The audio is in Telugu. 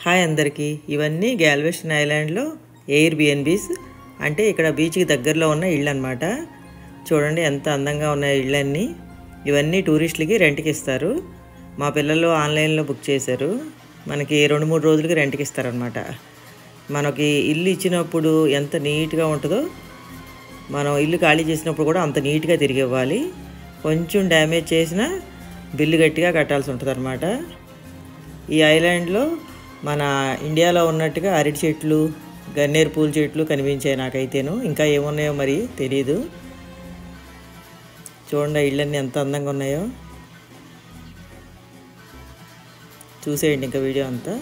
హాయ్ అందరికీ, ఇవన్నీ గ్యాల్వెస్టన్ ఐలాండ్లో ఎయిర్బిఎన్బీస్ అంటే ఇక్కడ బీచ్కి దగ్గరలో ఉన్న ఇళ్ళు అనమాట. చూడండి ఎంత అందంగా ఉన్నాయి ఇళ్ళన్నీ. ఇవన్నీ టూరిస్టులకి రెంట్కి ఇస్తారు. మా పిల్లలు ఆన్లైన్లో బుక్ చేశారు. మనకి 2-3 రోజులకి రెంట్కి ఇస్తారనమాట. మనకి ఇల్లు ఇచ్చినప్పుడు ఎంత నీట్గా ఉంటుందో మనం ఇల్లు ఖాళీ చేసినప్పుడు కూడా అంత నీట్గా తిరిగి ఇవ్వాలి. కొంచెం డ్యామేజ్ చేసినా బిల్లు గట్టిగా కట్టాల్సి ఉంటుంది అనమాట. ఈ ఐలాండ్లో మన ఇండియాలో ఉన్నట్టుగా అరటి చెట్లు, గన్నేరు పూల చెట్లు కనిపించాయి నాకైతేను. ఇంకా ఏమున్నాయో మరి తెలీదు. చూడండి ఇళ్ళన్నీ ఎంత అందంగా ఉన్నాయో. చూసేయండి ఇంకా వీడియో అంతా.